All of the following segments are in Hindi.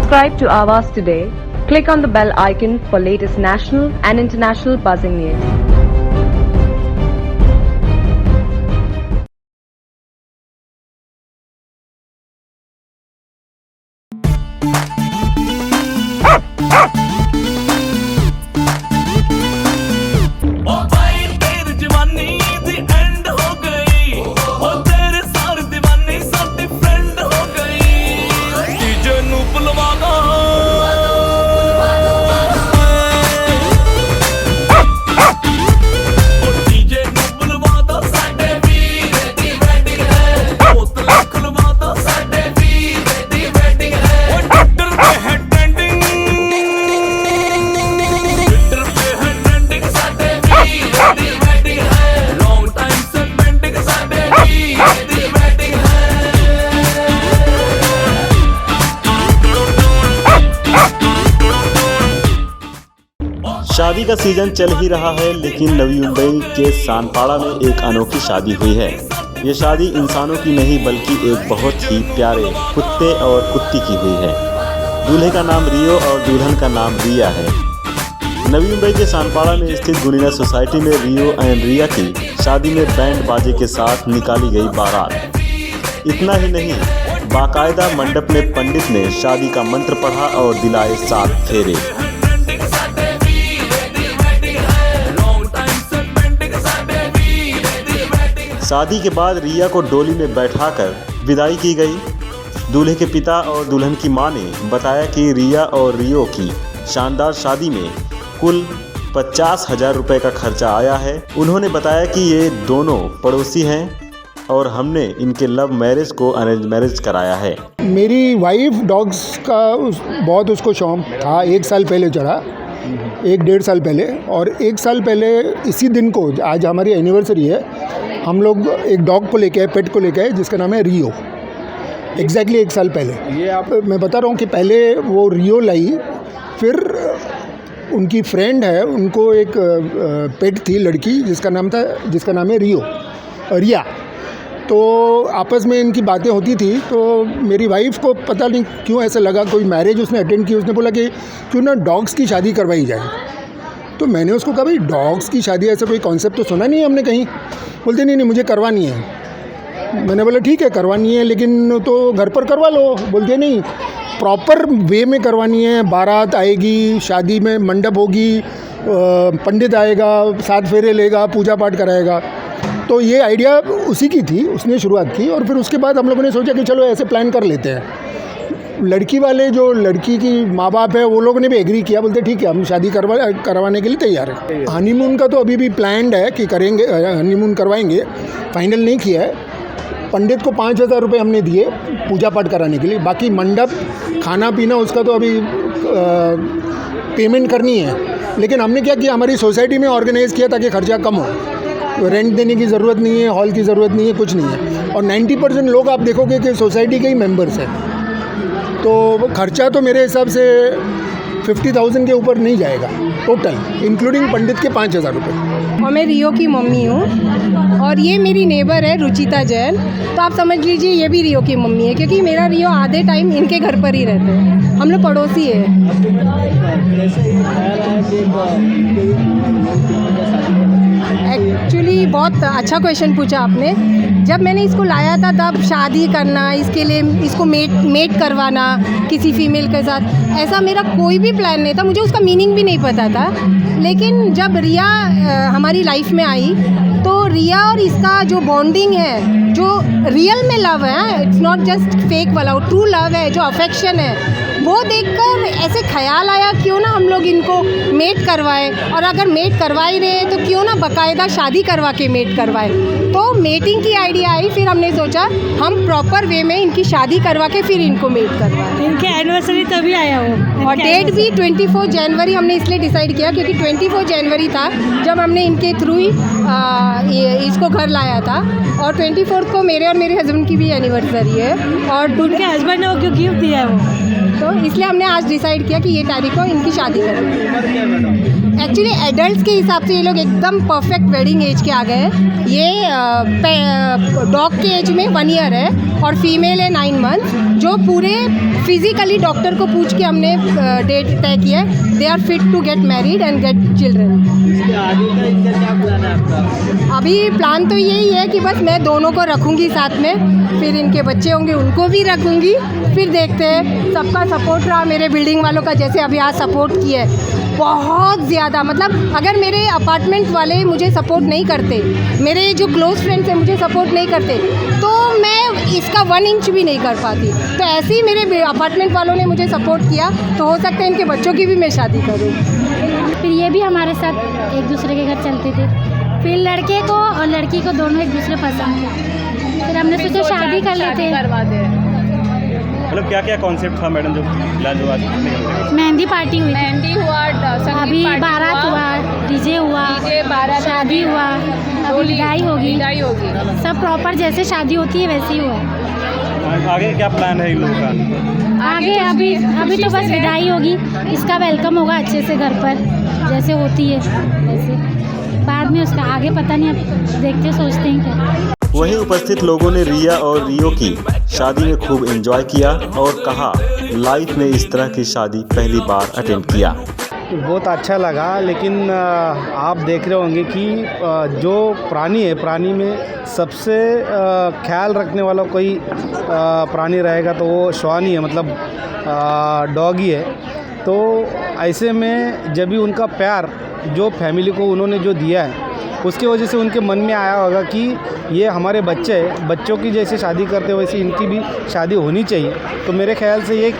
Subscribe to Awaaz today. Click on the bell icon for latest national and international buzzing news. शादी का सीजन चल ही रहा है, लेकिन नवी मुंबई के सानपाड़ा में एक अनोखी शादी हुई है। ये शादी इंसानों की नहीं बल्कि एक बहुत ही प्यारे कुत्ते और कुत्ती की हुई है। दूल्हे का नाम रियो और दुल्हन का नाम रिया है। नवी मुंबई के सानपाड़ा में स्थित गुनीना सोसाइटी में रियो एंड रिया की शादी में बैंड बाजे के साथ निकाली गई बारात। इतना ही नहीं, बाकायदा मंडप में पंडित ने शादी का मंत्र पढ़ा और दिलाए 7 फेरे। शादी के बाद रिया को डोली में बैठाकर विदाई की गई। दूल्हे के पिता और दुल्हन की मां ने बताया कि रिया और रियो की शानदार शादी में कुल 50,000 रुपये का खर्चा आया है। उन्होंने बताया कि ये दोनों पड़ोसी हैं और हमने इनके लव मैरिज को अरेंज मैरिज कराया है। मेरी वाइफ डॉग्स का बहुत उसको शौक था। 1 साल पहले चढ़ा, 1-1.5 साल पहले, और 1 साल पहले इसी दिन को, आज हमारी एनिवर्सरी है, हम लोग एक डॉग को लेके आए, पेट को लेके आए, जिसका नाम है रियो। एग्जैक्टली 1 साल पहले। ये आप मैं बता रहा हूँ कि पहले वो रियो लाई, फिर उनकी फ्रेंड है, उनको एक पेट थी लड़की जिसका नाम है रिया। तो आपस में इनकी बातें होती थी। तो मेरी वाइफ को पता नहीं क्यों ऐसा लगा, कोई मैरिज उसने अटेंड की, उसने बोला कि क्यों ना डॉग्स की शादी करवाई जाए। तो मैंने उसको कहा, भाई डॉग्स की शादी ऐसा कोई कॉन्सेप्ट तो सुना नहीं है हमने कहीं। बोलते नहीं मुझे करवानी है। मैंने बोला ठीक है करवानी है, लेकिन तो घर पर करवा लो। बोलते नहीं, प्रॉपर वे में करवानी है। बारात आएगी, शादी में मंडप होगी, पंडित आएगा, 7 फेरे लेगा, पूजा पाठ कराएगा। तो ये आइडिया उसी की थी, उसने शुरुआत की। और फिर उसके बाद हम लोगों ने सोचा कि चलो ऐसे प्लान कर लेते हैं। लड़की वाले जो लड़की की माँ बाप है वो लोगों ने भी एग्री किया। बोलते ठीक है हम शादी करवाने के लिए तैयार है। हनीमून का तो अभी भी प्लान्ड है कि करेंगे, हनीमून करवाएंगे, फाइनल नहीं किया है। पंडित को 5,000 रुपये हमने दिए पूजा पाठ कराने के लिए। बाकी मंडप, खाना पीना, उसका तो अभी पेमेंट करनी है। लेकिन हमने क्या किया, हमारी सोसाइटी में ऑर्गेनाइज़ किया ताकि खर्चा कम हो। रेंट देने की ज़रूरत नहीं है, हॉल की ज़रूरत नहीं है, कुछ नहीं है। और 90% लोग आप देखोगे कि सोसाइटी के ही मेंबर्स हैं। तो खर्चा तो मेरे हिसाब से 50,000 के ऊपर नहीं जाएगा टोटल, इंक्लूडिंग पंडित के 5,000 रुपये। और मैं रियो की मम्मी हूँ और ये मेरी नेबर है रुचिता जैन। तो आप समझ लीजिए ये भी रियो की मम्मी है, क्योंकि मेरा रियो आधे टाइम इनके घर पर ही रहते हैं। हम लोग पड़ोसी है। एक्चुअली बहुत अच्छा क्वेश्चन पूछा आपने। जब मैंने इसको लाया था तब शादी करना, इसके लिए इसको मेट करवाना किसी फीमेल के साथ, ऐसा मेरा कोई भी प्लान नहीं था। मुझे उसका मीनिंग भी नहीं पता था। लेकिन जब रिया हमारी लाइफ में आई तो रिया और इसका जो बॉन्डिंग है, जो रियल में लव है, इट्स नॉट जस्ट फेक वाला, ट्रू लव है, जो अफेक्शन है, वो देखकर ऐसे ख्याल आया क्यों ना हम लोग इनको मेट करवाएं। और अगर मेट करवा ही रहे हैं तो क्यों ना बाकायदा शादी करवा के मेट करवाएं। तो मेटिंग की आइडिया आई, फिर हमने सोचा हम प्रॉपर वे में इनकी शादी करवा के फिर इनको मेट करवाएं। इनके एनिवर्सरी तभी आया हो, और डेट भी 24 जनवरी हमने इसलिए डिसाइड किया क्योंकि 24 जनवरी था जब हमने इनके थ्रू ही इसको घर लाया था। और 24 को मेरे और मेरे हस्बैंड की भी एनिवर्सरी है। और उनके हस्बैंड ने वो क्यों गिफ्ट दिया है वो, तो इसलिए हमने आज डिसाइड किया कि ये तारीख को इनकी शादी करेंगे। एक्चुअली एडल्ट्स के हिसाब से ये लोग एकदम परफेक्ट वेडिंग एज के आ गए हैं। ये डॉग के एज में 1 ईयर है और फीमेल है 9 मंथ्स, जो पूरे फिजिकली डॉक्टर को पूछ के हमने डेट तय किया है। They are fit to get married and get children. अभी प्लान तो यही है कि बस मैं दोनों को रखूँगी साथ में, फिर इनके बच्चे होंगे उनको भी रखूँगी, फिर देखते हैं। सबका सपोर्ट रहा, मेरे बिल्डिंग वालों का जैसे अभी आज सपोर्ट किया है बहुत ज़्यादा। मतलब अगर मेरे अपार्टमेंट वाले मुझे सपोर्ट नहीं करते, मेरे जो क्लोज फ्रेंड्स हैं मुझे सपोर्ट नहीं करते, तो मैं इसका 1 इंच भी नहीं कर पाती। तो ऐसे ही मेरे अपार्टमेंट वालों ने मुझे सपोर्ट किया, तो हो सकता है इनके बच्चों की भी मैं शादी करूँ। फिर ये भी हमारे साथ एक दूसरे के घर चलते थे। फिर लड़के को और लड़की को दोनों एक दूसरे पसंद थे, फिर हमने सोचा शादी कर लेते। मतलब क्या क्या कॉन्सेप्ट था मैडम जो आज मेहंदी पार्टी हुई, मेहंदी हुआ, अभी बारात हुआ, डीजे हुआ, शादी हुआ, अभी विदाई होगी। सब प्रॉपर जैसे शादी होती है वैसे ही हुआ। आगे क्या प्लान है इन लोगों का? आगे अभी तो बस विदाई होगी, इसका वेलकम होगा अच्छे से घर पर जैसे होती है वैसे, बाद में उसका आगे पता नहीं, अब देखते सोचते हैं क्या। वहीं उपस्थित लोगों ने रिया और रियो की शादी में खूब एंजॉय किया और कहा लाइफ में इस तरह की शादी पहली बार अटेंड किया। बहुत अच्छा लगा, लेकिन आप देख रहे होंगे कि जो प्राणी है, प्राणी में सबसे ख्याल रखने वाला कोई प्राणी रहेगा तो वो श्वान ही है, मतलब डॉगी है। तो ऐसे में जब भी उनका प्यार जो फैमिली को उन्होंने जो दिया है, उसकी वजह से उनके मन में आया होगा कि ये हमारे बच्चे हैं, बच्चों की जैसे शादी करते वैसे इनकी भी शादी होनी चाहिए। तो मेरे ख्याल से एक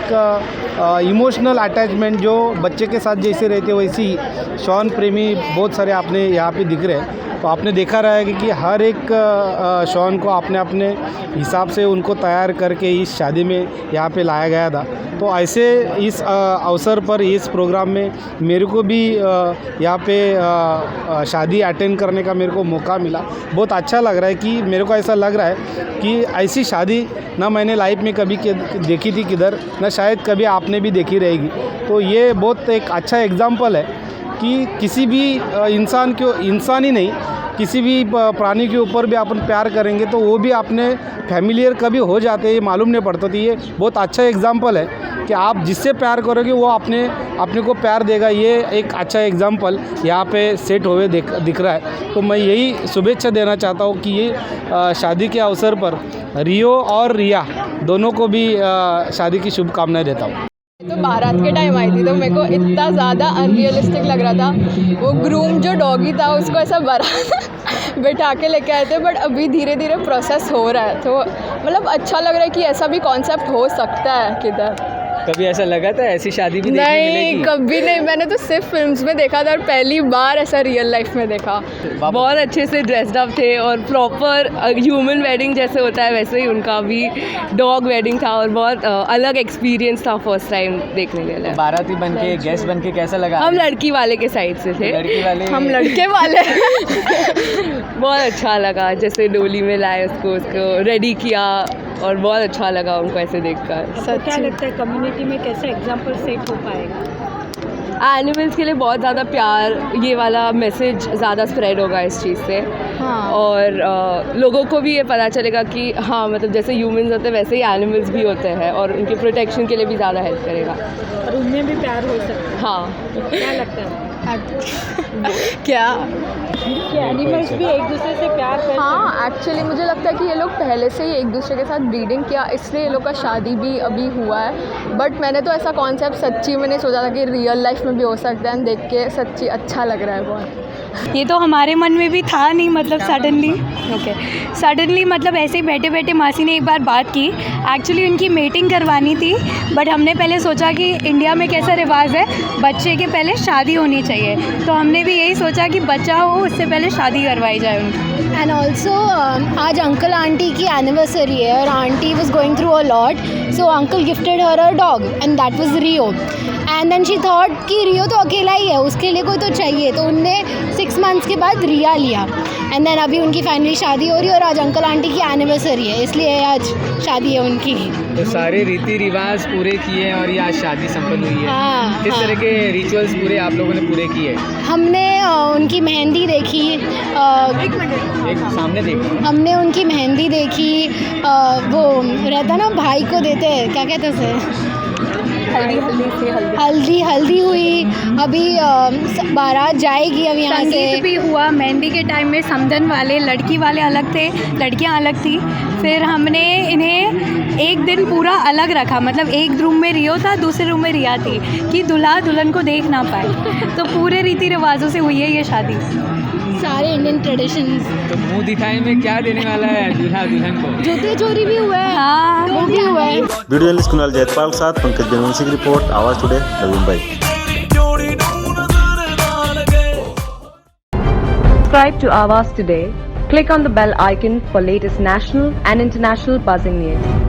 इमोशनल अटैचमेंट जो बच्चे के साथ जैसे रहते वैसे ही श्वान प्रेमी बहुत सारे आपने यहाँ पे दिख रहे हैं। तो आपने देखा रहा है कि हर एक श्वान को अपने हिसाब से उनको तैयार करके इस शादी में यहाँ पे लाया गया था। तो ऐसे इस अवसर पर इस प्रोग्राम में मेरे को भी यहाँ पे शादी अटेंड करने का मेरे को मौका मिला। बहुत अच्छा लग रहा है कि मेरे को ऐसा लग रहा है कि ऐसी शादी ना मैंने लाइफ में कभी देखी थी किधर, ना शायद कभी आपने भी देखी रहेगी। तो ये बहुत एक अच्छा एग्जाम्पल है कि किसी भी इंसान ही नहीं, किसी भी प्राणी के ऊपर भी अपन प्यार करेंगे तो वो भी अपने फैमिलियर कभी हो जाते हैं, ये मालूम नहीं पड़ता। तो ये बहुत अच्छा एग्जाम्पल है कि आप जिससे प्यार करोगे वो अपने को प्यार देगा। ये एक अच्छा एग्जाम्पल यहाँ पे सेट हुए दिख रहा है। तो मैं यही शुभेच्छा देना चाहता हूँ कि ये शादी के अवसर पर रियो और रिया दोनों को भी शादी की शुभकामनाएं देता हूँ। तो बारात के टाइम आई थी तो मेरे को इतना ज़्यादा अनरियलिस्टिक लग रहा था। वो ग्रूम जो डॉगी था उसको ऐसा बैठा के लेके आए थे, बट अभी धीरे धीरे प्रोसेस हो रहा है। तो मतलब अच्छा लग रहा है कि ऐसा भी कॉन्सेप्ट हो सकता है किधर। कभी ऐसा लगा था ऐसी शादी भी देखने मिलेगी? नहीं, कभी नहीं। मैंने तो सिर्फ फिल्म्स में देखा था और पहली बार ऐसा रियल लाइफ में देखा। बहुत अच्छे से ड्रेस्ड अप थे और प्रॉपर ह्यूमन वेडिंग जैसे होता है वैसे ही उनका भी डॉग वेडिंग था और बहुत अलग एक्सपीरियंस था फर्स्ट टाइम देखने के लिए। बाराती बन के गेस्ट बन के कैसा लगा? हम लड़की वाले के साइड से थे। लड़की वाले? हम लड़के वाले। बहुत अच्छा लगा जैसे डोली में लाए उसको रेडी किया और बहुत अच्छा लगा उनको ऐसे देखकर। क्या लगता है कम्युनिटी में कैसा एग्जाम्पल सेट हो पाएगा? एनिमल्स के लिए बहुत ज़्यादा प्यार, ये वाला मैसेज ज़्यादा स्प्रेड होगा इस चीज़ से। हाँ। और लोगों को भी ये पता चलेगा कि हाँ मतलब जैसे ह्यूमंस होते हैं वैसे ही एनिमल्स भी होते हैं और उनके प्रोटेक्शन के लिए भी ज़्यादा हेल्प करेगा और उनमें भी प्यार हो सकता है। हाँ। क्या लगता है क्या एनिमल्स भी एक दूसरे से प्यार करते हैं? हाँ, एक्चुअली मुझे लगता है कि ये लोग पहले से ही एक दूसरे के साथ ब्रीडिंग किया, इसलिए ये लोग का शादी भी अभी हुआ है। बट मैंने तो ऐसा कॉन्सेप्ट सच्ची मैंने सोचा था कि रियल लाइफ में भी हो सकता है। देख के सच्ची अच्छा लग रहा है बहुत। ये तो हमारे मन में भी था नहीं, मतलब सडनली मतलब ऐसे ही बैठे बैठे मासी ने एक बार बात की। एक्चुअली उनकी मीटिंग करवानी थी, बट हमने पहले सोचा कि इंडिया में कैसा रिवाज है, बच्चे के पहले शादी होनी चाहिए, तो हमने भी यही सोचा कि बच्चा हो उससे पहले शादी करवाई जाए उनकी। एंड ऑल्सो आज अंकल आंटी की एनिवर्सरी है और aunty was going through a lot, so uncle gifted her a dog and that was Rio. And then she thought कि रियो तो अकेला ही है, उसके लिए कोई तो चाहिए, तो उनने 6 6 मंथ्स के बाद रिया लिया एंड देन अभी उनकी फाइनली शादी हो रही है और आज अंकल आंटी की एनिवर्सरी है, इसलिए आज शादी है उनकी। तो सारे रीति रिवाज पूरे किए और ये आज शादी संपन्न हुई है। हाँ, किस तरह के रिचुअल्स पूरे आप लोगों ने पूरे किए? हमने उनकी मेहंदी देखी, एक सामने देखो। हमने उनकी मेहंदी देखी, वो रहता ना भाई को देते हैं, क्या कहते हैं उसे, हल्दी हुई, अभी बारात जाएगी अब यहाँ से। संगीत भी हुआ, मेहंदी के टाइम में समधन वाले लड़की वाले अलग थे, लड़कियाँ अलग थी। फिर हमने इन्हें एक दिन पूरा अलग रखा, मतलब एक रूम में रियो था, दूसरे रूम में रिया थी, कि दूल्हा दुल्हन को देख ना पाए। तो पूरे रीति रिवाजों से हुई है ये शादी, सारे इंडियन ट्रेडिशंस। तो मुंह दिखाई में क्या देने वाला है दूल्हा दुल्हन को? जूते चोरी भी हुआ है। हाँ, वो भी हुआ है। वीडियो जर्नलिस्ट कुणाल जयपाल के साथ पंकज बेनवंशी की रिपोर्ट, आवाज़ today, Navi Mumbai. Subscribe to Awaaz today. Click on the bell icon for latest national and international buzzing news.